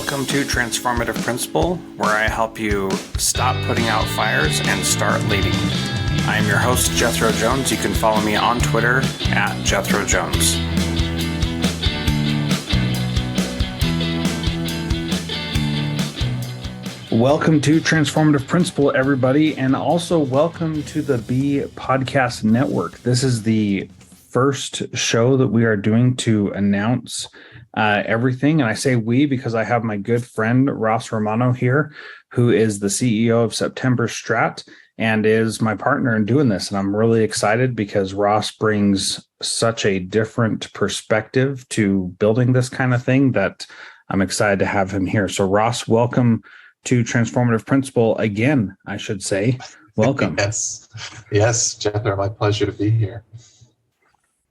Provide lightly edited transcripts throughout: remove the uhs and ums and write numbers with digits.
Welcome to Transformative Principal, where I help you stop putting out fires and start leading. I am your host, Jethro Jones. You can follow me on Twitter at Jethro Jones. Welcome to Transformative Principal, everybody, and also welcome to the B Podcast Network. This is the first show that we are doing to announce everything. And I say we because I have my good friend, Romano here, who is the CEO of September Strat and is my partner in doing this. And I'm really excited because Ross brings such a different perspective to building this kind of thing that I'm excited to have him here. So Ross, welcome to Transformative Principal again, I should say. Welcome. Yes, Jethro, my pleasure to be here.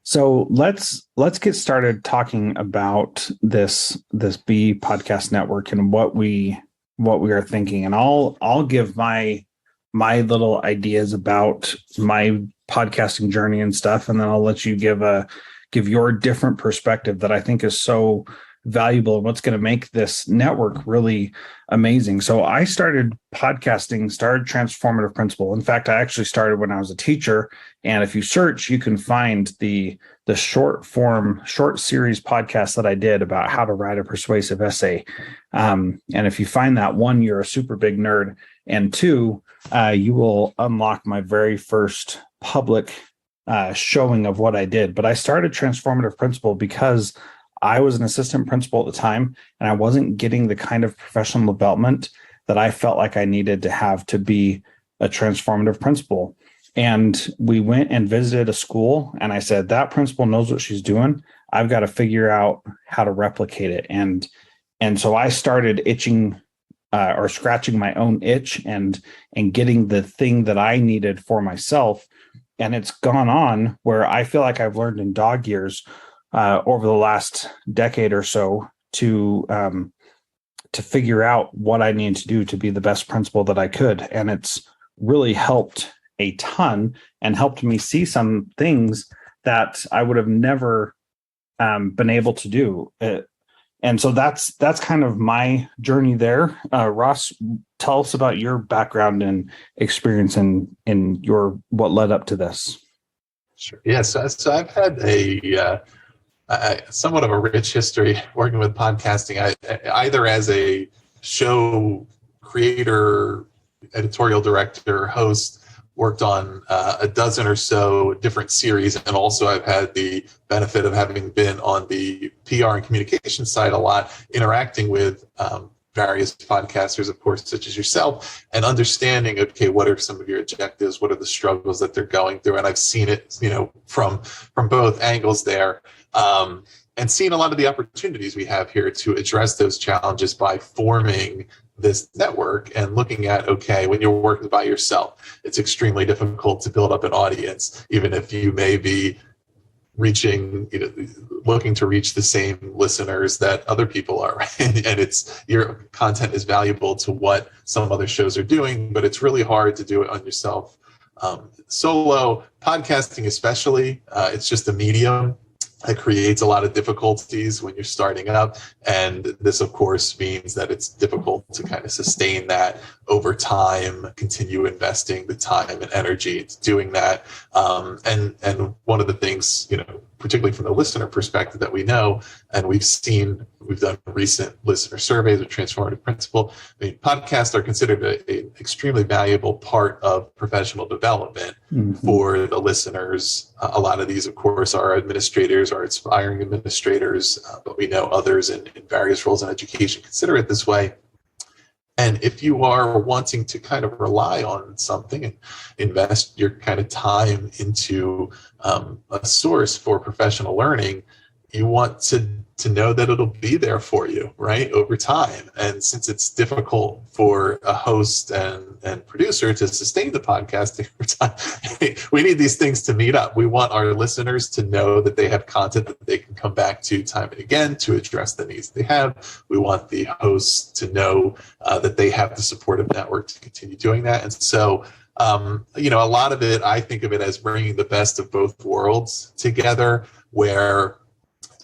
So let's get started talking about this B Podcast Network and what we are thinking. And I'll give my little ideas about my podcasting journey and stuff, and then I'll let you give your different perspective that I think is so valuable and what's going to make this network really amazing. So I started Transformative Principal. In fact, I actually started when I was a teacher. And if you search, you can find the short series podcast that I did about how to write a persuasive essay. And if you find that, one, you're a super big nerd, and two, you will unlock my very first public showing of what I did. But I started Transformative Principal because I was an assistant principal at the time, and I wasn't getting the kind of professional development that I felt like I needed to have to be a transformative principal. And we went and visited a school, and I said, that principal knows what she's doing. I've got to figure out how to replicate it. And so I started itching or scratching my own itch and getting the thing that I needed for myself. And it's gone on where I feel like I've learned in dog years over the last decade or so to figure out what I need to do to be the best principal that I could. And it's really helped a ton and helped me see some things that I would have never been able to do. And so that's kind of my journey there. Ross, tell us about your background and experience in what led up to this. Sure. Yes. Yeah, so I've had a somewhat of a rich history working with podcasting, either as a show creator, editorial director, host, worked on a dozen or so different series. And also I've had the benefit of having been on the PR and communication side a lot, interacting with various podcasters, of course, such as yourself, and understanding, okay, what are some of your objectives? What are the struggles that they're going through? And I've seen it, from both angles there. And seeing a lot of the opportunities we have here to address those challenges by forming this network and looking at, okay, when you're working by yourself, it's extremely difficult to build up an audience, even if you may be looking to reach the same listeners that other people are, right? And your content is valuable to what some other shows are doing, but it's really hard to do it on yourself. Solo podcasting, especially, it's just a medium that creates a lot of difficulties when you're starting up. And this, of course, means that it's difficult to kind of sustain that over time, continue investing the time and energy into doing that. And one of the things, particularly from the listener perspective that we know, and we've done recent listener surveys with Transformative Principal. I mean, podcasts are considered an extremely valuable part of professional development for the listeners. A lot of these, of course, are administrators, are aspiring administrators, but we know others in various roles in education consider it this way. And if you are wanting to kind of rely on something and invest your kind of time into a source for professional learning, you want to know that it'll be there for you, right, over time. And since it's difficult for a host and producer to sustain the podcast over time, we need these things to meet up. We want our listeners to know that they have content that they can come back to time and again to address the needs they have. We want the hosts to know that they have the supportive network to continue doing that. And so, a lot of it, I think of it as bringing the best of both worlds together, where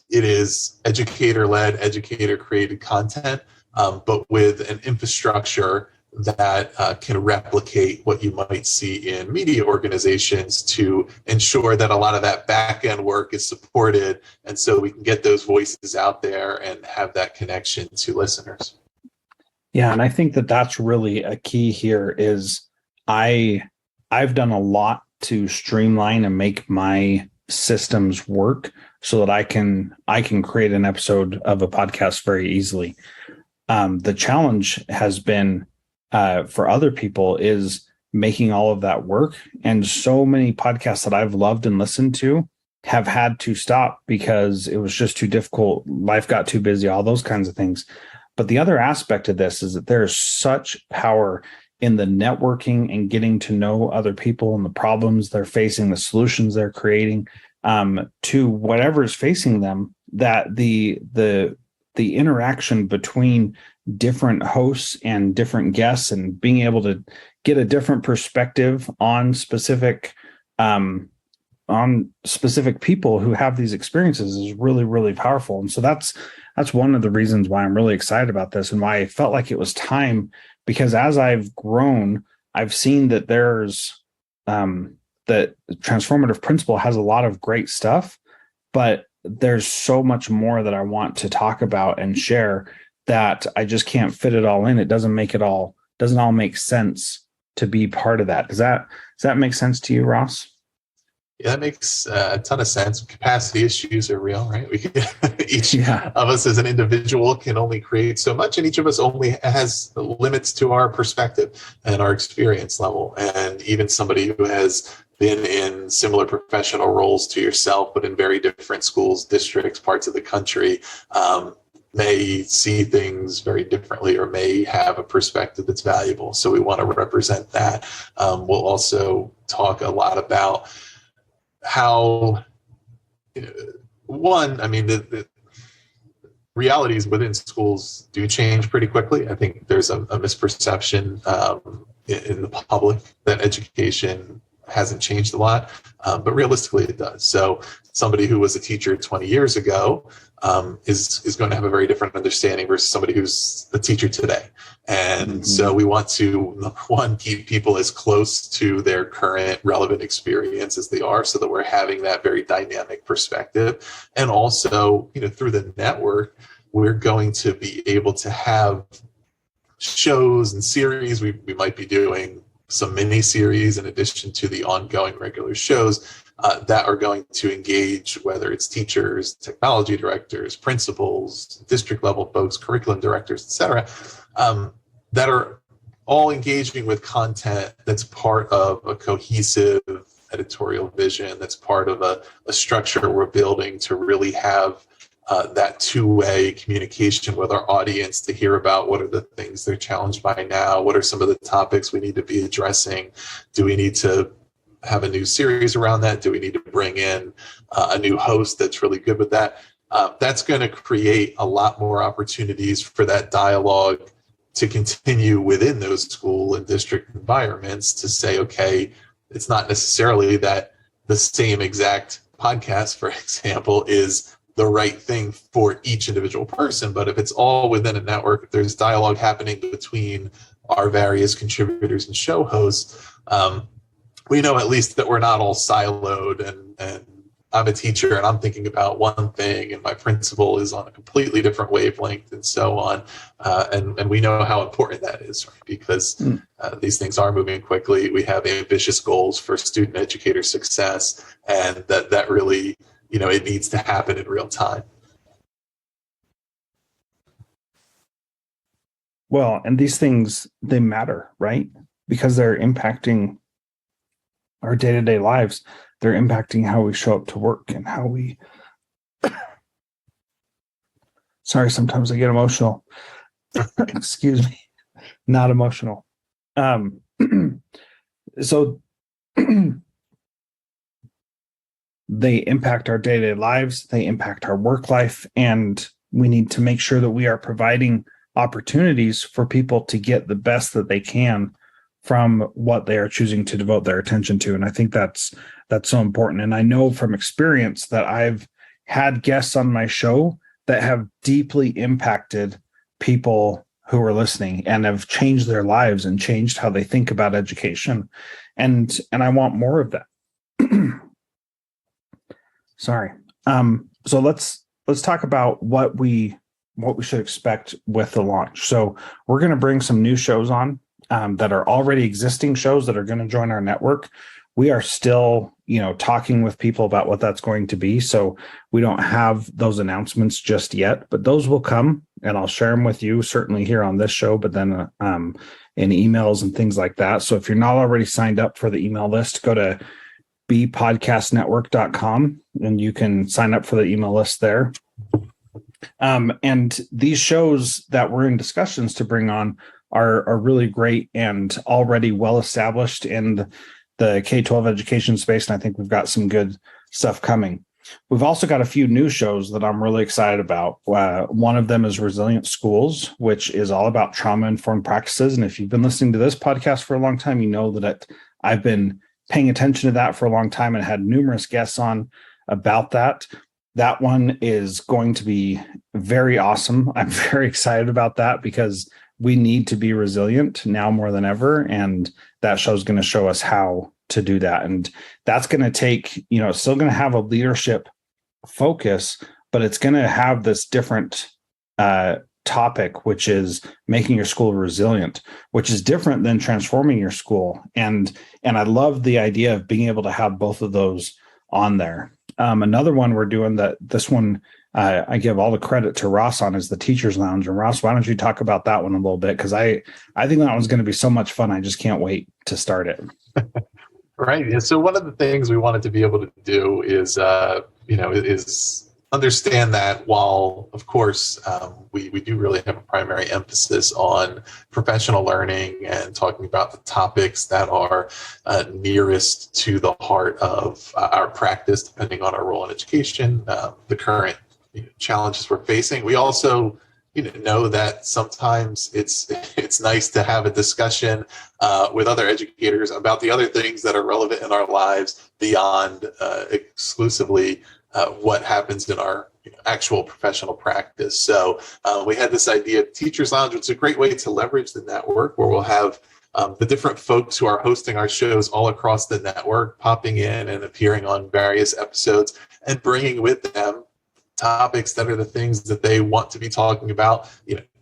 it is educator-led, educator-created content, but with an infrastructure that can replicate what you might see in media organizations to ensure that a lot of that back end work is supported. And so we can get those voices out there and have that connection to listeners. Yeah. And I think that that's really a key here is I've done a lot to streamline and make my systems work so that I can create an episode of a podcast very easily. The challenge has been for other people is making all of that work. And so many podcasts that I've loved and listened to have had to stop because it was just too difficult. Life got too busy, all those kinds of things. But the other aspect of this is that there is such power in the networking and getting to know other people and the problems they're facing, the solutions they're creating to whatever is facing them, that the interaction between different hosts and different guests and being able to get a different perspective on specific people who have these experiences is really, really powerful. And so that's one of the reasons why I'm really excited about this and why I felt like it was time, because as I've grown, I've seen that there's that Transformative Principal has a lot of great stuff, but there's so much more that I want to talk about and share that I just can't fit it all in. It doesn't all make sense to be part of that. Does that make sense to you, Ross? Yeah, that makes a ton of sense. Capacity issues are real, right? Each of us as an individual can only create so much, and each of us only has limits to our perspective and our experience level. And even somebody who has been in similar professional roles to yourself, but in very different schools, districts, parts of the country, may see things very differently or may have a perspective that's valuable. So we want to represent that. We'll also talk a lot about how, the realities within schools do change pretty quickly. I think there's a misperception in the public that education hasn't changed a lot, but realistically it does. So somebody who was a teacher 20 years ago is going to have a very different understanding versus somebody who's a teacher today. And so we want to, number one, keep people as close to their current relevant experience as they are, so that we're having that very dynamic perspective. And also, through the network, we're going to be able to have shows and series. We might be doing some mini series in addition to the ongoing regular shows that are going to engage, whether it's teachers, technology directors, principals, district level folks, curriculum directors, et cetera, that are all engaging with content that's part of a cohesive editorial vision, that's part of a structure we're building to really have that two-way communication with our audience to hear about what are the things they're challenged by now, what are some of the topics we need to be addressing, do we need to have a new series around that, do we need to bring in a new host that's really good with that. That's going to create a lot more opportunities for that dialogue to continue within those school and district environments, to say, okay, it's not necessarily that the same exact podcast, for example, is the right thing for each individual person. But if it's all within a network, if there's dialogue happening between our various contributors and show hosts, we know at least that we're not all siloed and I'm a teacher and I'm thinking about one thing and my principal is on a completely different wavelength and so on. And we know how important that is, right? Because these things are moving quickly. We have ambitious goals for student educator success, and that really, it needs to happen in real time. Well, and these things, they matter, right? Because they're impacting our day-to-day lives. They're impacting how we show up to work and how we sorry, sometimes I get emotional. Excuse me. Not emotional. So they impact our day-to-day lives, they impact our work life, and we need to make sure that we are providing opportunities for people to get the best that they can from what they are choosing to devote their attention to. And I think that's so important. And I know from experience that I've had guests on my show that have deeply impacted people who are listening and have changed their lives and changed how they think about education. And I want more of that. Sorry. So let's talk about what we should expect with the launch. So we're going to bring some new shows on that are already existing shows that are going to join our network. We are still, talking with people about what that's going to be. So we don't have those announcements just yet, but those will come, and I'll share them with you certainly here on this show, but then in emails and things like that. So if you're not already signed up for the email list, go to bpodcastnetwork.com and you can sign up for the email list there. And these shows that we're in discussions to bring on are really great and already well established in the K-12 education space. And I think we've got some good stuff coming. We've also got a few new shows that I'm really excited about. One of them is Resilient Schools, which is all about trauma-informed practices. And if you've been listening to this podcast for a long time, you know that I've been paying attention to that for a long time and had numerous guests on about that. That one is going to be very awesome. I'm very excited about that because we need to be resilient now more than ever. And that show is going to show us how to do that. And that's going to take, it's still going to have a leadership focus, but it's going to have this different topic, which is making your school resilient, which is different than transforming your school. And I love the idea of being able to have both of those on there. Another one we're doing this one, I give all the credit to Ross on, is the Teachers Lounge. And Ross, why don't you talk about that one a little bit? Because I think that one's going to be so much fun. I just can't wait to start it. Right. So one of the things we wanted to be able to do is, is understand that while, of course, we do really have a primary emphasis on professional learning and talking about the topics that are nearest to the heart of our practice, depending on our role in education, the current challenges we're facing. We also know that sometimes it's nice to have a discussion with other educators about the other things that are relevant in our lives beyond exclusively what happens in our actual professional practice. So we had this idea of Teachers Lounge, which is a great way to leverage the network, where we'll have the different folks who are hosting our shows all across the network popping in and appearing on various episodes and bringing with them topics that are the things that they want to be talking about,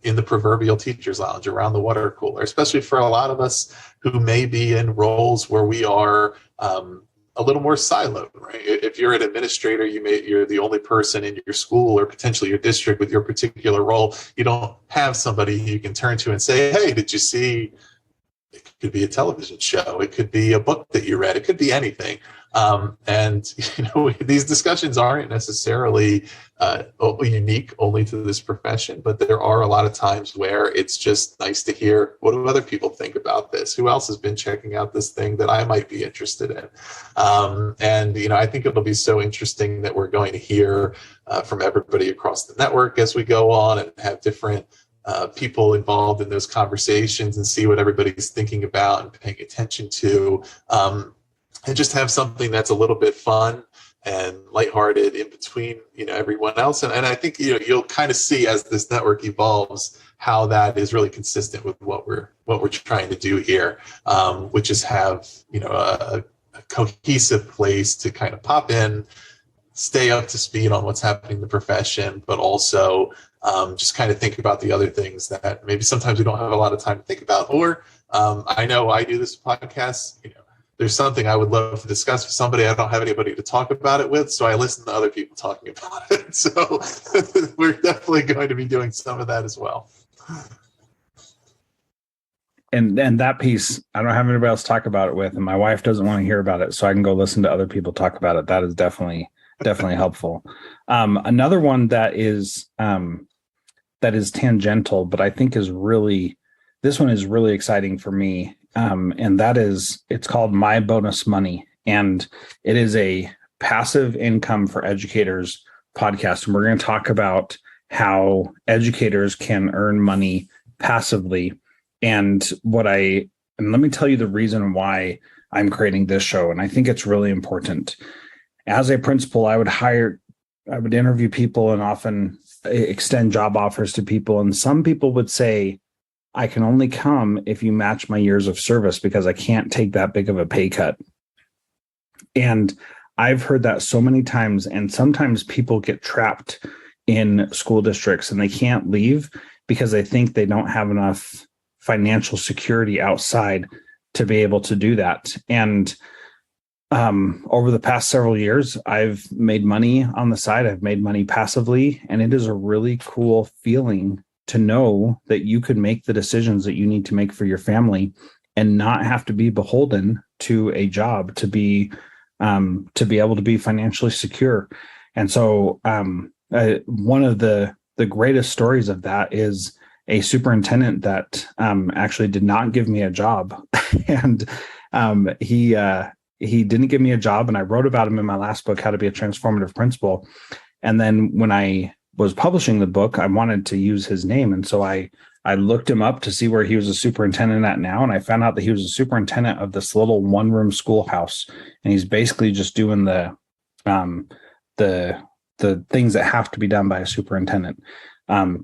in the proverbial Teachers Lounge around the water cooler, especially for a lot of us who may be in roles where we are a little more siloed, right? If you're an administrator, you're the only person in your school or potentially your district with your particular role. You don't have somebody you can turn to and say, hey, did you see? It could be a television show. It could be a book that you read. It could be anything. And these discussions aren't necessarily unique only to this profession, but there are a lot of times where it's just nice to hear, what do other people think about this? Who else has been checking out this thing that I might be interested in? And I think it'll be so interesting that we're going to hear from everybody across the network as we go on and have different people involved in those conversations and see what everybody's thinking about and paying attention to. And just have something that's a little bit fun and lighthearted in between, everyone else. And I think, you'll kind of see as this network evolves how that is really consistent with what we're trying to do here, which is have, a cohesive place to kind of pop in, stay up to speed on what's happening in the profession, but also just kind of think about the other things that maybe sometimes we don't have a lot of time to think about. Or I know I do this podcast, there's something I would love to discuss with somebody. I don't have anybody to talk about it with, so I listen to other people talking about it. So we're definitely going to be doing some of that as well. And that piece, I don't have anybody else to talk about it with, and my wife doesn't want to hear about it, so I can go listen to other people talk about it. That is definitely helpful. Another one that is tangential, but I think this one is really exciting for me. And that is, it's called My Bonus Money. And it is a passive income for educators podcast. And we're going to talk about how educators can earn money passively. And let me tell you the reason why I'm creating this show. And I think it's really important. As a principal, I would interview people and often extend job offers to people. And some people would say, I can only come if you match my years of service because I can't take that big of a pay cut. And I've heard that so many times. And sometimes people get trapped in school districts and they can't leave because they think they don't have enough financial security outside to be able to do that. And over the past several years, I've made money on the side. I've made money passively, and it is a really cool feeling to know that you could make the decisions that you need to make for your family and not have to be beholden to a job to be able to be financially secure. And so one of the greatest stories of that is a superintendent that actually did not give me a job. And he didn't give me a job. And I wrote about him in my last book, How to Be a Transformative Principal. And then when I was publishing the book, I wanted to use his name. And so I looked him up to see where he was a superintendent at now. And I found out that he was a superintendent of this little one-room schoolhouse. And he's basically just doing the things that have to be done by a superintendent,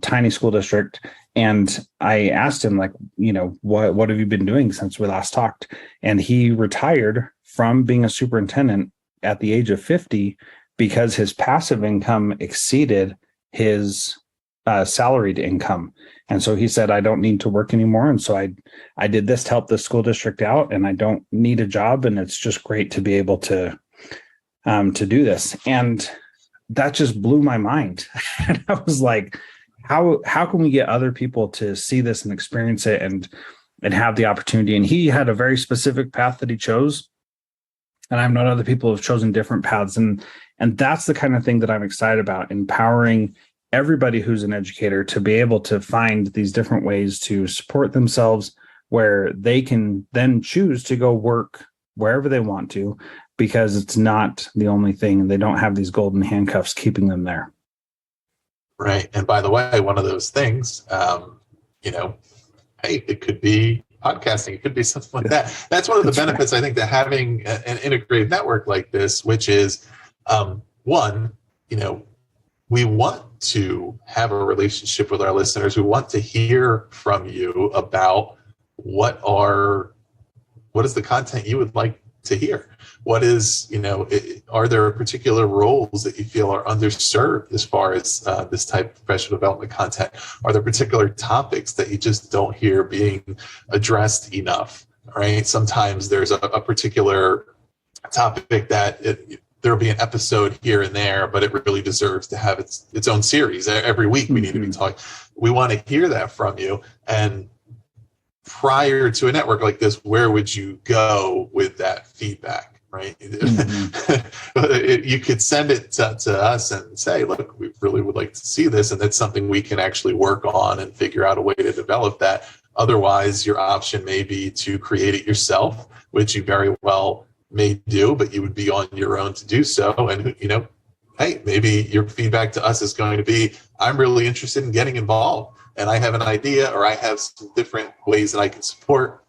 tiny school district. And I asked him, like, what have you been doing since we last talked? And he retired from being a superintendent at the age of 50 because his passive income exceeded his salaried income. And so he said, I don't need to work anymore. And so I did this to help the school district out, and I don't need a job. And it's just great to be able to do this. And that just blew my mind. And I was like, how can we get other people to see this and experience it and have the opportunity? And he had a very specific path that he chose. And I've known other people who have chosen different paths. And that's the kind of thing that I'm excited about, empowering everybody who's an educator to be able to find these different ways to support themselves, where they can then choose to go work wherever they want to, because it's not the only thing. They don't have these golden handcuffs keeping them there. Right. And by the way, one of those things, hey, it could be podcasting. It could be something like that. That's one of the benefits, right, I think, to having an integrated network like this, which is, one, we want to have a relationship with our listeners. We want to hear from you about what is the content you would like to hear. What is, are there particular roles that you feel are underserved as far as this type of professional development content? Are there particular topics that you just don't hear being addressed enough, right? Sometimes there's a particular topic that there'll be an episode here and there, but it really deserves to have its own series. Every week we need to be talking. We want to hear that from you. And prior to a network like this, where would you go with that feedback? Right? Mm-hmm. You could send it to us and say, look, we really would like to see this. And that's something we can actually work on and figure out a way to develop that. Otherwise, your option may be to create it yourself, which you very well may do, but you would be on your own to do so. And, hey, maybe your feedback to us is going to be, I'm really interested in getting involved, and I have an idea, or I have some different ways that I can support.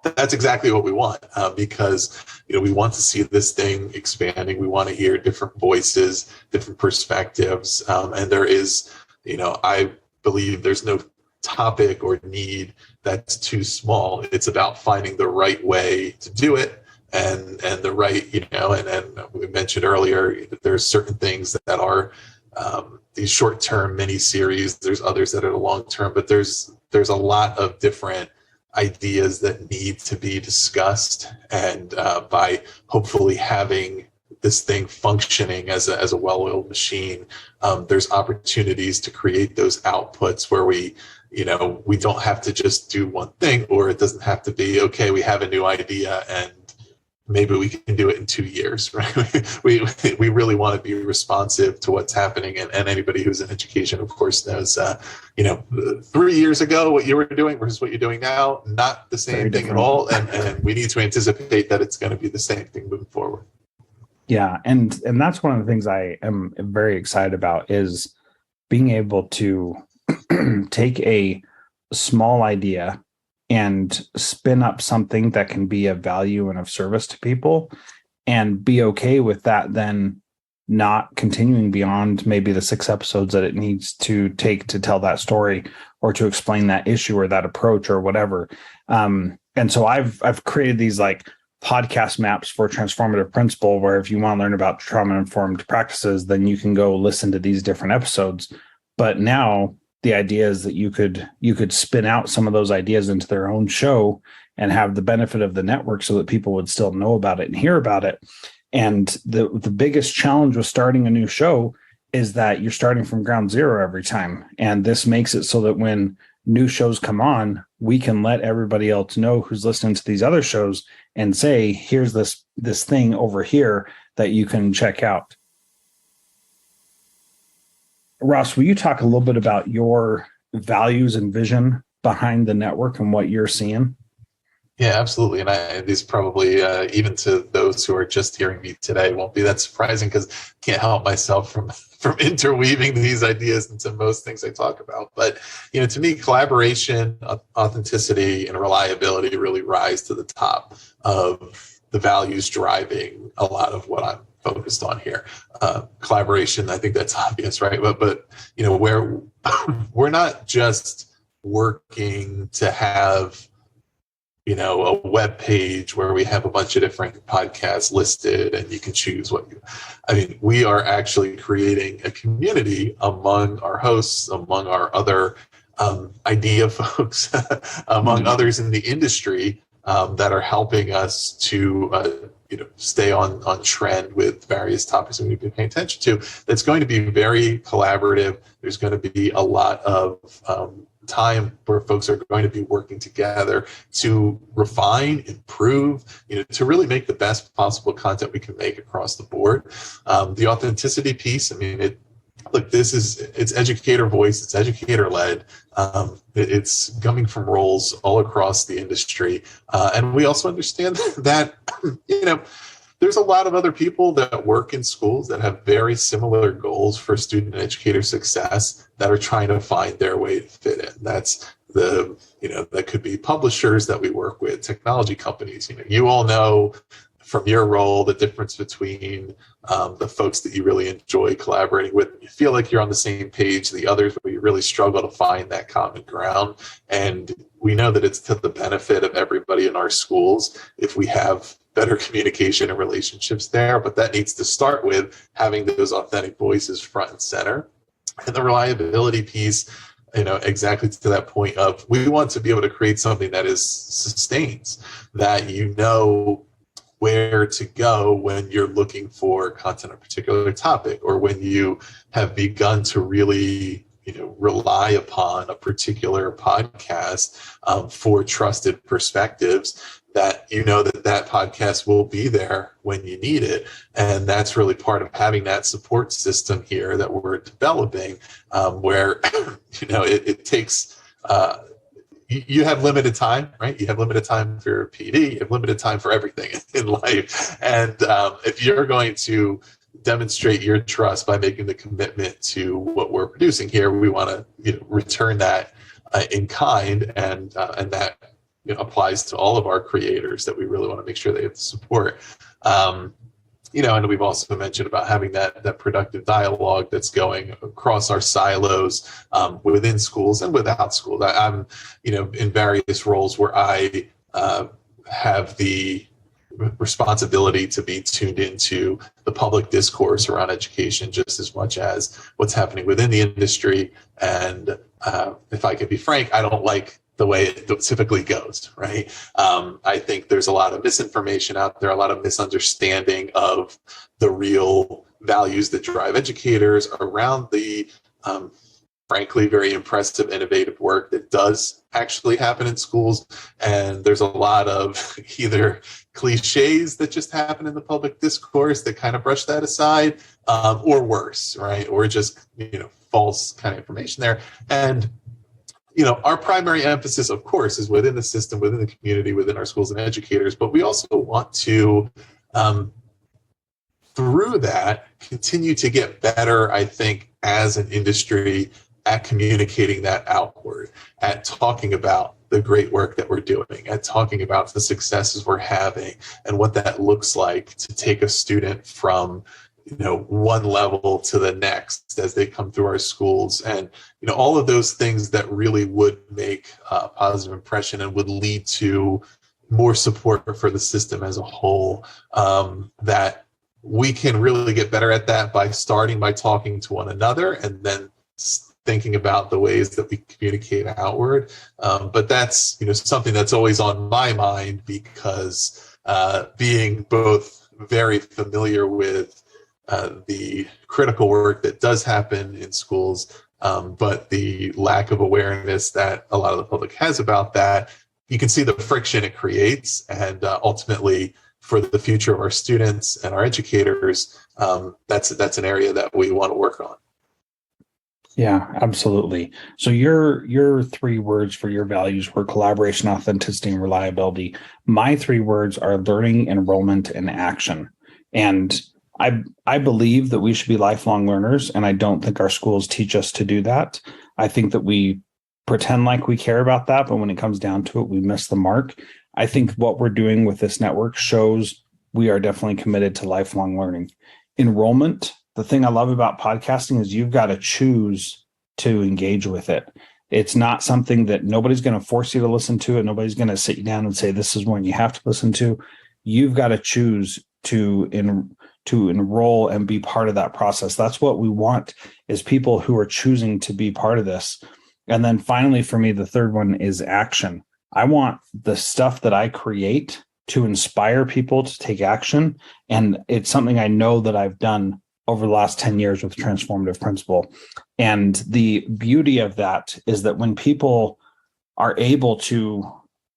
That's exactly what we want, because we want to see this thing expanding. We want to hear different voices, different perspectives, and there is, I believe there's no topic or need that's too small. It's about finding the right way to do it, and the right, and we mentioned earlier that there's certain things that are these short-term mini series. There's others that are long-term, but there's a lot of different ideas that need to be discussed, and by hopefully having this thing functioning as a well-oiled machine, there's opportunities to create those outputs where we don't have to just do one thing, or it doesn't have to be, okay, we have a new idea and maybe we can do it in 2 years, right? We really want to be responsive to what's happening, and anybody who's in education, of course, knows 3 years ago what you were doing versus what you're doing now, not the same thing at all, and we need to anticipate that it's going to be the same thing moving forward. Yeah, and that's one of the things I am very excited about, is being able to take a small idea and spin up something that can be of value and of service to people, and be okay with that then not continuing beyond maybe the 6 episodes that it needs to take to tell that story or to explain that issue or that approach or whatever. And so I've created these like podcast maps for Transformative Principal, where if you want to learn about trauma-informed practices, then you can go listen to these different episodes. But now the idea is that you could spin out some of those ideas into their own show and have the benefit of the network so that people would still know about it and hear about it. And the biggest challenge with starting a new show is that you're starting from ground zero every time. And this makes it so that when new shows come on, we can let everybody else know who's listening to these other shows and say, here's this thing over here that you can check out. Ross, will you talk a little bit about your values and vision behind the network and what you're seeing? Yeah, absolutely. And these probably, even to those who are just hearing me today, won't be that surprising, because I can't help myself from interweaving these ideas into most things I talk about. But, to me, collaboration, authenticity, and reliability really rise to the top of the values driving a lot of what I'm focused on here. Collaboration, I think that's obvious, right? But where we're not just working to have a web page where we have a bunch of different podcasts listed and you can choose we are actually creating a community among our hosts, among our other idea folks, among others in the industry that are helping us to stay on trend with various topics we need to be paying attention to. That's going to be very collaborative. There's going to be a lot of time where folks are going to be working together to refine, improve, to really make the best possible content we can make across the board. The authenticity piece, it's educator voice, it's educator led. It's coming from roles all across the industry. And we also understand that, there's a lot of other people that work in schools that have very similar goals for student and educator success that are trying to find their way to fit in. That's that could be publishers that we work with, technology companies. You all know from your role the difference between the folks that you really enjoy collaborating with. You feel like you're on the same page, the others where you really struggle to find that common ground. And we know that it's to the benefit of everybody in our schools if we have better communication and relationships there, but that needs to start with having those authentic voices front and center. And the reliability piece, exactly to that point of, we want to be able to create something that sustains, that where to go when you're looking for content on a particular topic, or when you have begun to really rely upon a particular podcast for trusted perspectives, that that podcast will be there when you need it. And that's really part of having that support system here that we're developing, where it takes you have limited time, right? You have limited time for your PD, you have limited time for everything in life. And if you're going to demonstrate your trust by making the commitment to what we're producing here, we want to return that in kind, and that applies to all of our creators, that we really want to make sure they have the support. And we've also mentioned about having that productive dialogue that's going across our silos within schools and without schools. I'm in various roles where I have the responsibility to be tuned into the public discourse around education just as much as what's happening within the industry. And if I can be frank, I don't like the way it typically goes, right? I think there's a lot of misinformation out there, a lot of misunderstanding of the real values that drive educators around the frankly very impressive, innovative work that does actually happen in schools. And there's a lot of either cliches that just happen in the public discourse that kind of brush that aside, or worse, right? Or just, false kind of information there. And our primary emphasis, of course, is within the system, within the community, within our schools and educators. But we also want to, through that, continue to get better, I think, as an industry at communicating that outward, at talking about the great work that we're doing, at talking about the successes we're having, and what that looks like to take a student from one level to the next as they come through our schools, and all of those things that really would make a positive impression and would lead to more support for the system as a whole. That we can really get better at that by starting by talking to one another, and then thinking about the ways that we communicate outward. But that's something that's always on my mind, because being both very familiar with the critical work that does happen in schools, but the lack of awareness that a lot of the public has about that, you can see the friction it creates. And ultimately, for the future of our students and our educators, that's an area that we want to work on. Yeah, absolutely. So your 3 words for your values were collaboration, authenticity, and reliability. My 3 words are learning, enrollment, and action. And I believe that we should be lifelong learners, and I don't think our schools teach us to do that. I think that we pretend like we care about that, but when it comes down to it, we miss the mark. I think what we're doing with this network shows we are definitely committed to lifelong learning. Enrollment, the thing I love about podcasting is you've got to choose to engage with it. It's not something that nobody's going to force you to listen to, and nobody's going to sit you down and say, this is one you have to listen to. You've got to choose to enroll and be part of that process. That's what we want, is people who are choosing to be part of this. And then finally, for me, the 3rd one is action. I want the stuff that I create to inspire people to take action. And it's something I know that I've done over the last 10 years with Transformative Principal. And the beauty of that is that when people are able to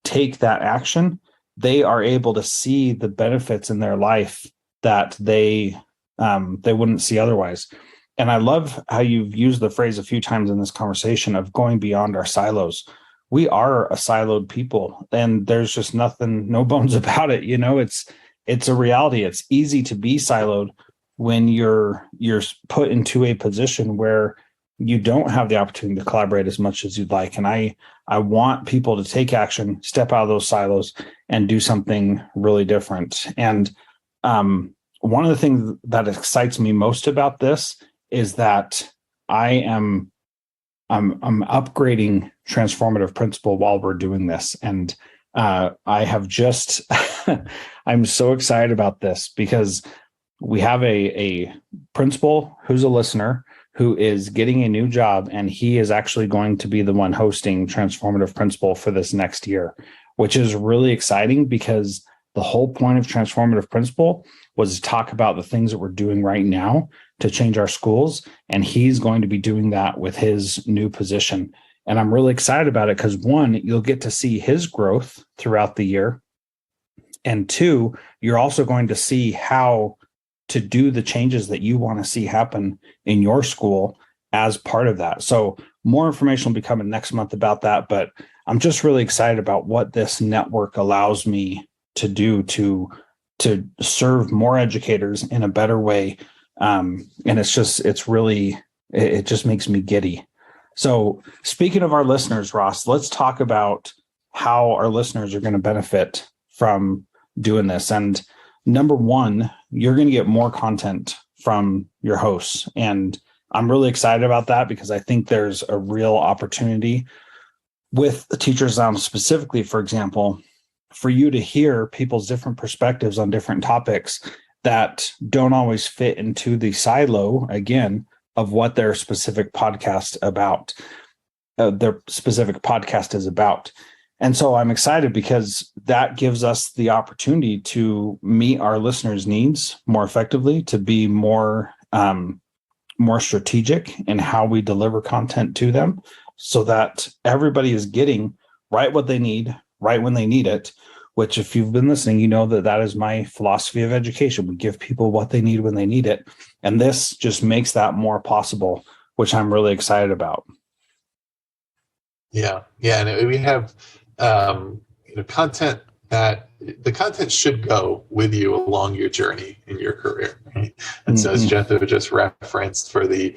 take that action, they are able to see the benefits in their life that they wouldn't see otherwise. And I love how you've used the phrase a few times in this conversation of going beyond our silos. We are a siloed people, and there's just no bones about it. It's a reality. It's easy to be siloed when you're put into a position where you don't have the opportunity to collaborate as much as you'd like. And I want people to take action, step out of those silos, and do something really different. And one of the things that excites me most about this is that I'm upgrading Transformative Principal while we're doing this. And I have just, I'm so excited about this because we have a principal who's a listener who is getting a new job, and he is actually going to be the one hosting Transformative Principal for this next year, which is really exciting because the whole point of Transformative Principal was to talk about the things that we're doing right now to change our schools. And he's going to be doing that with his new position. And I'm really excited about it because 1, you'll get to see his growth throughout the year. And 2, you're also going to see how to do the changes that you want to see happen in your school as part of that. So more information will be coming next month about that, but I'm just really excited about what this network allows me to do to serve more educators in a better way. And it just makes me giddy. So speaking of our listeners, Ross, let's talk about how our listeners are going to benefit from doing this. And number 1, you're going to get more content from your hosts. And I'm really excited about that because I think there's a real opportunity with the Teachers Lounge specifically, for example, for you to hear people's different perspectives on different topics that don't always fit into the silo, again, of what their specific podcast is about. And so I'm excited because that gives us the opportunity to meet our listeners' needs more effectively, to be more strategic in how we deliver content to them so that everybody is getting right what they need, right when they need it, which if you've been listening, you know that is my philosophy of education. We give people what they need when they need it. And this just makes that more possible, which I'm really excited about. Yeah. And we have content that the content should go with you along your journey in your career. Right? And so as Jethro just referenced, for the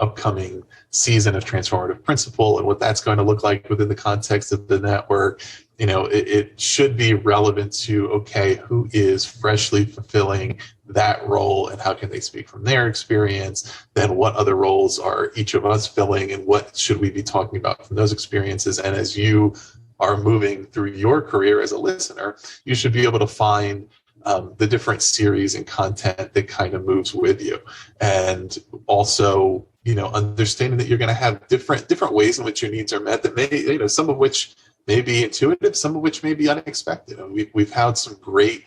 upcoming season of Transformative Principal and what that's going to look like within the context of the network. It should be relevant to, okay, who is freshly fulfilling that role and how can they speak from their experience? Then what other roles are each of us filling and what should we be talking about from those experiences? And as you are moving through your career as a listener, you should be able to find the different series and content that kind of moves with you. And also, understanding that you're going to have different ways in which your needs are met that may, some of which may be intuitive, some of which may be unexpected. And we've had some great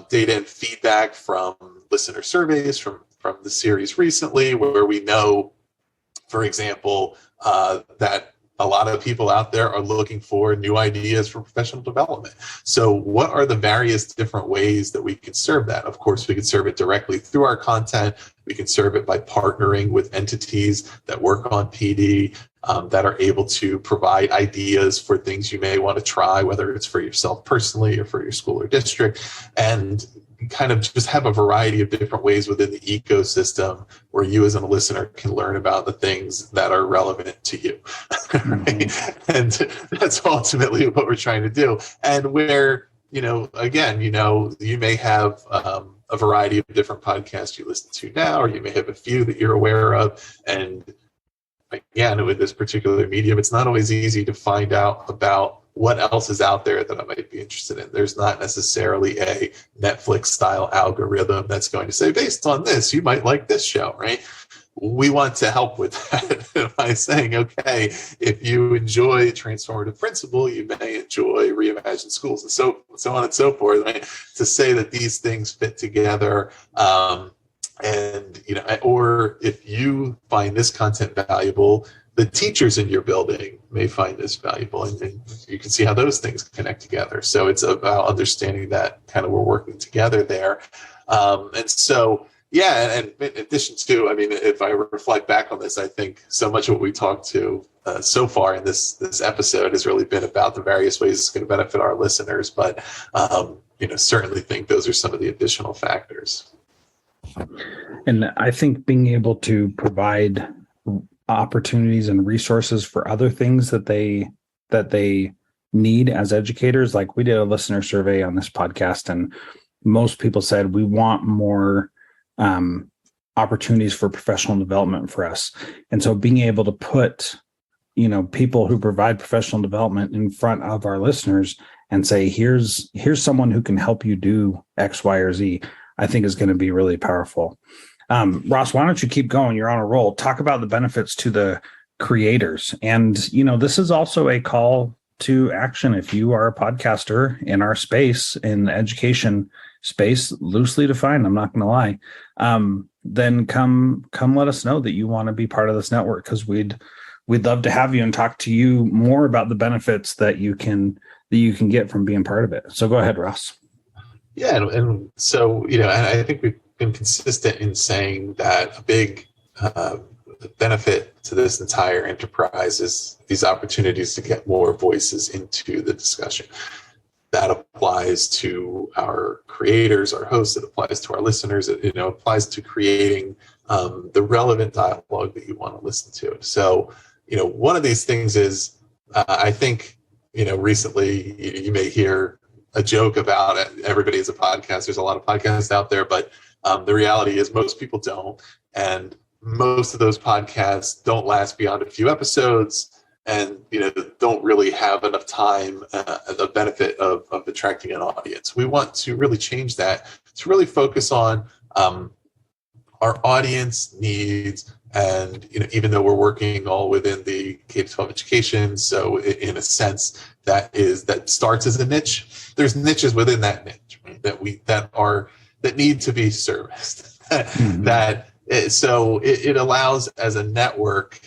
data and feedback from listener surveys from the series recently, where we know, for example, that a lot of people out there are looking for new ideas for professional development. So what are the various different ways that we can serve that? Of course, we can serve it directly through our content. We can serve it by partnering with entities that work on PD, that are able to provide ideas for things you may want to try, whether it's for yourself personally or for your school or district, and kind of just have a variety of different ways within the ecosystem where you as a listener can learn about the things that are relevant to you. Mm-hmm. And that's ultimately what we're trying to do. And where, again, you may have a variety of different podcasts you listen to now, or you may have a few that you're aware of. And again, with this particular medium, it's not always easy to find out about what else is out there that I might be interested in. There's not necessarily a Netflix style algorithm that's going to say, based on this, you might like this show, right? We want to help with that by saying, okay, if you enjoy Transformative Principal, you may enjoy Reimagine Schools, and so on and so forth, right? To say that these things fit together, and or if you find this content valuable, the teachers in your building may find this valuable, and you can see how those things connect together. So it's about understanding that kind of we're working together there. And so, yeah, and in addition to, if I reflect back on this, I think so much of what we talked to so far in this episode has really been about the various ways it's going to benefit our listeners. But, certainly think those are some of the additional factors. And I think being able to provide opportunities and resources for other things that they need as educators. Like we did a listener survey on this podcast, and most people said we want more opportunities for professional development for us. And so being able to put, people who provide professional development in front of our listeners and say, here's someone who can help you do X, Y, or Z, I think is going to be really powerful. Ross, why don't you keep going? You're on a roll. Talk about the benefits to the creators. And, this is also a call to action. If you are a podcaster in our space, in the education space, loosely defined, I'm not going to lie, then come let us know that you want to be part of this network, because we'd love to have you and talk to you more about the benefits that you can get from being part of it. So go ahead, Ross. Yeah. And so, and I think we've been consistent in saying that a big benefit to this entire enterprise is these opportunities to get more voices into the discussion. That applies to our creators, our hosts, it applies to our listeners, it applies to creating the relevant dialogue that you want to listen to. So, one of these things is, I think, recently you may hear a joke about it. Everybody is a podcast. There's a lot of podcasts out there, but the reality is most people don't. And most of those podcasts don't last beyond a few episodes and, don't really have enough time, the benefit of attracting an audience. We want to really change that, to really focus on our audience needs. And, even though we're working all within the K-12 education, so in a sense, that starts as a niche. There's niches within that niche, right, that need to be serviced. Mm-hmm. So it allows, as a network,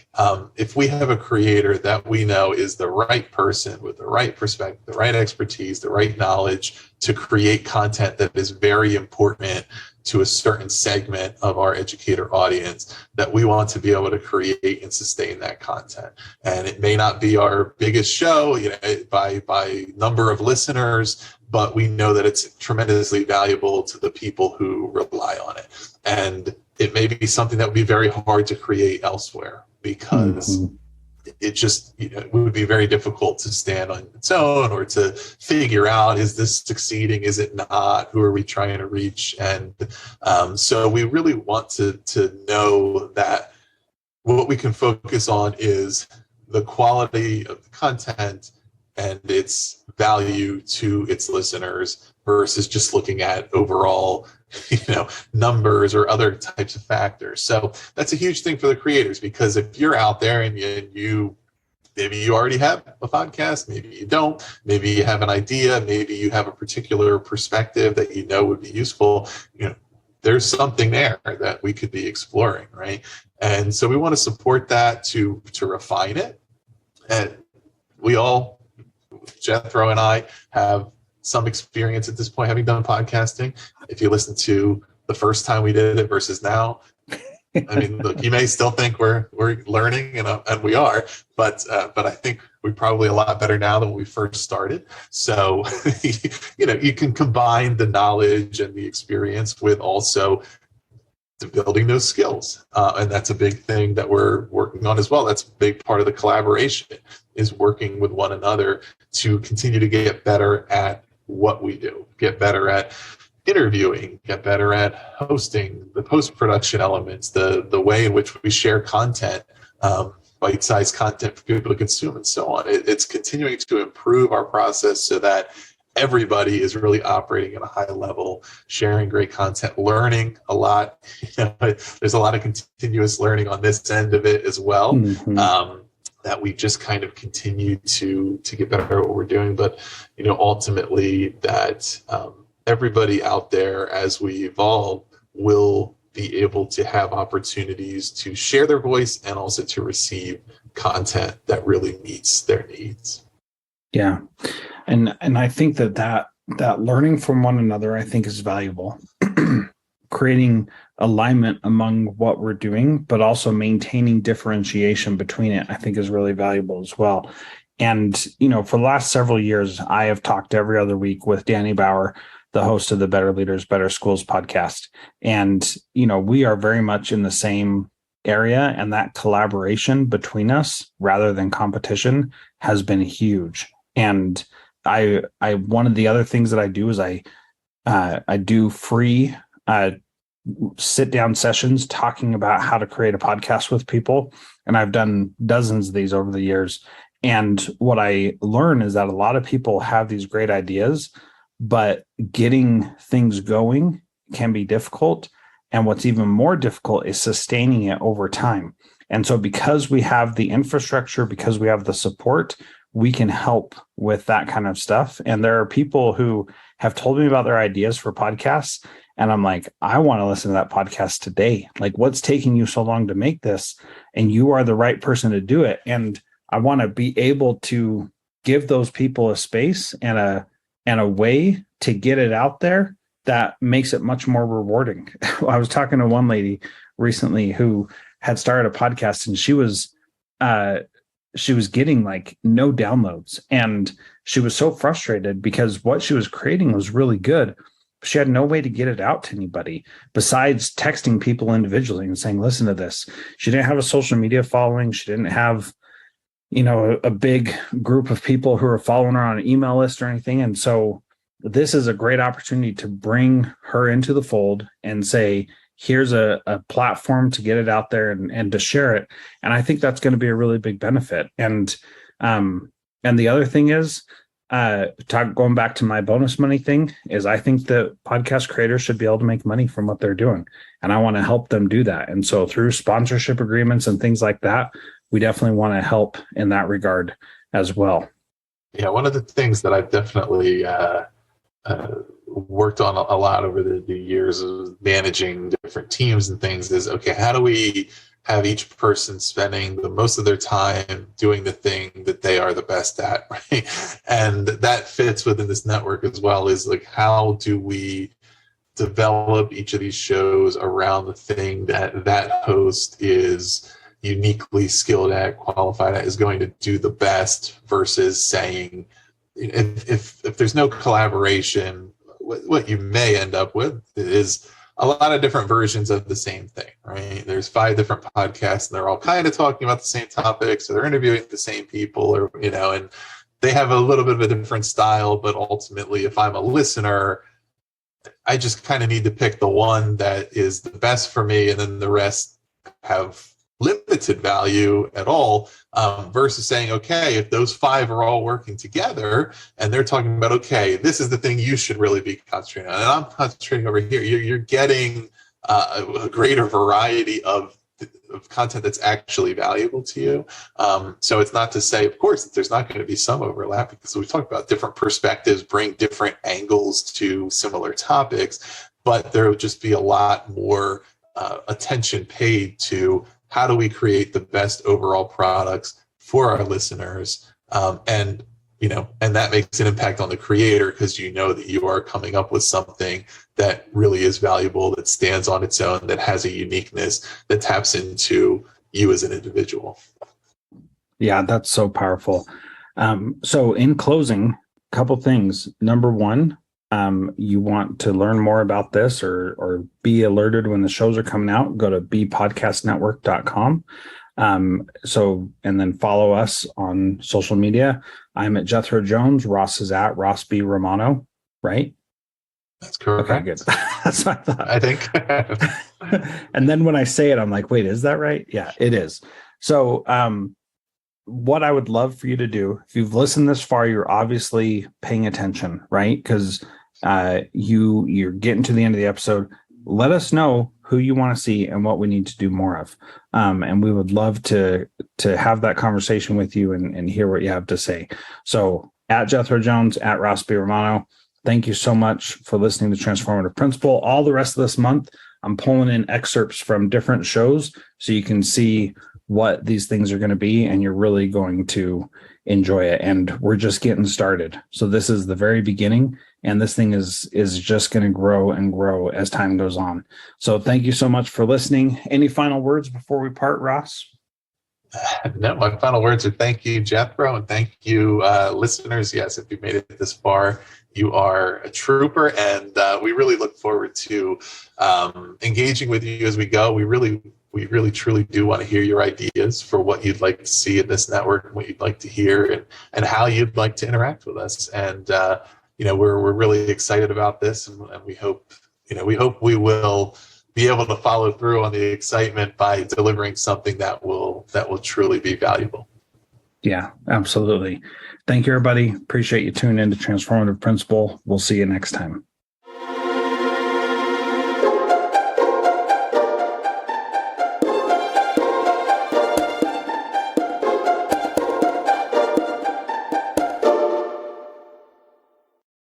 if we have a creator that we know is the right person with the right perspective, the right expertise, the right knowledge to create content that is very important to a certain segment of our educator audience, that we want to be able to create and sustain that content. And it may not be our biggest show, by number of listeners, but we know that it's tremendously valuable to the people who rely on it. And it may be something that would be very hard to create elsewhere, because it just, it would be very difficult to stand on its own, or to figure out, is this succeeding, is it not, who are we trying to reach? And so we really want to know that what we can focus on is the quality of the content and its value to its listeners, versus just looking at overall, numbers or other types of factors. So that's a huge thing for the creators, because if you're out there and you maybe you already have a podcast, maybe you don't, maybe you have an idea, maybe you have a particular perspective that would be useful, there's something there that we could be exploring, right? And so we want to support that to refine it. And we all, Jethro and I, have some experience at this point having done podcasting. If you listen to the first time we did it versus now, I mean, look, you may still think we're learning, and we are, but I think we're probably a lot better now than when we first started. So, you can combine the knowledge and the experience with also building those skills, and that's a big thing that we're working on as well. That's a big part of the collaboration, is working with one another to continue to get better at what we do, get better at interviewing, get better at hosting, the post-production elements, the way in which we share content, bite-sized content for people to consume, and so on. It's continuing to improve our process so that everybody is really operating at a high level, sharing great content, learning a lot. There's a lot of continuous learning on this end of it as well. That we just kind of continue to get better at what we're doing. But, ultimately that everybody out there, as we evolve, will be able to have opportunities to share their voice and also to receive content that really meets their needs. Yeah. And I think that learning from one another, I think, is valuable. Creating alignment among what we're doing, but also maintaining differentiation between it, I think, is really valuable as well. And, for the last several years, I have talked every other week with Danny Bauer, the host of the Better Leaders, Better Schools podcast. And, we are very much in the same area, and that collaboration between us rather than competition has been huge. And I one of the other things that I do is I do free sit down sessions talking about how to create a podcast with people. And I've done dozens of these over the years. And what I learn is that a lot of people have these great ideas, but getting things going can be difficult. And what's even more difficult is sustaining it over time. And so because we have the infrastructure, because we have the support, we can help with that kind of stuff. And there are people who have told me about their ideas for podcasts. And I'm like, I want to listen to that podcast today. Like, what's taking you so long to make this? And you are the right person to do it. And I want to be able to give those people a space and a way to get it out there that makes it much more rewarding. I was talking to one lady recently who had started a podcast, and she was getting like no downloads, and she was so frustrated because what she was creating was really good. She had no way to get it out to anybody besides texting people individually and saying, listen to this. She didn't have a social media following. She didn't have, a big group of people who are following her on an email list or anything. And so this is a great opportunity to bring her into the fold and say, here's a platform to get it out there and to share it. And I think that's going to be a really big benefit. And the other thing is, going back to my bonus money thing, is I think that podcast creators should be able to make money from what they're doing. And I want to help them do that. And so through sponsorship agreements and things like that, we definitely want to help in that regard as well. Yeah, one of the things that I've definitely worked on a lot over the years of managing different teams and things is, okay, how do we have each person spending the most of their time doing the thing that they are the best at, right? And that fits within this network as well, is like, how do we develop each of these shows around the thing that host is uniquely skilled at, qualified at, is going to do the best, versus saying, if there's no collaboration, what you may end up with is a lot of different versions of the same thing, right? There's 5 different podcasts and they're all kind of talking about the same topics, so they're interviewing the same people, or, and they have a little bit of a different style, but ultimately, if I'm a listener, I just kind of need to pick the one that is the best for me, and then the rest have limited value at all, versus saying, okay, if those 5 are all working together and they're talking about, okay, this is the thing you should really be concentrating on, and I'm concentrating over here, you're getting a greater variety of content that's actually valuable to you. So it's not to say, of course, that there's not going to be some overlap, because we talked about different perspectives bring different angles to similar topics, but there will just be a lot more attention paid to how do we create the best overall products for our listeners, and that makes an impact on the creator, because that you are coming up with something that really is valuable, that stands on its own, that has a uniqueness, that taps into you as an individual. Yeah, that's so powerful. So in closing, a couple things. Number one, you want to learn more about this or be alerted when the shows are coming out, go to bpodcastnetwork.com. And then follow us on social media. I'm at Jethro Jones. Ross is at Ross B. Romano, right? That's correct. Okay, good. That's what I thought. I think. And then when I say it, I'm like, wait, is that right? Yeah, it is. So what I would love for you to do, if you've listened this far, you're obviously paying attention, right? Because you're getting to the end of the episode. Let us know who you want to see and what we need to do more of. And we would love to have that conversation with you and hear what you have to say. So at Jethro Jones, at Ross B. Romano, thank you so much for listening to Transformative Principal. All the rest of this month, I'm pulling in excerpts from different shows so you can see what these things are going to be, and you're really going to enjoy it. And we're just getting started. So this is the very beginning, and this thing is just going to grow and grow as time goes on. So thank you so much for listening. Any final words before we part, Ross? No, my final words are thank you, Jethro, and thank you, listeners. Yes, if you made it this far, you are a trooper, and we really look forward to engaging with you as we go. We really truly do want to hear your ideas for what you'd like to see in this network, what you'd like to hear, and how you'd like to interact with us. And we're really excited about this, and we hope we will be able to follow through on the excitement by delivering something that will truly be valuable. Yeah, absolutely. Thank you, everybody. Appreciate you tuning in to Transformative Principal. We'll see you next time.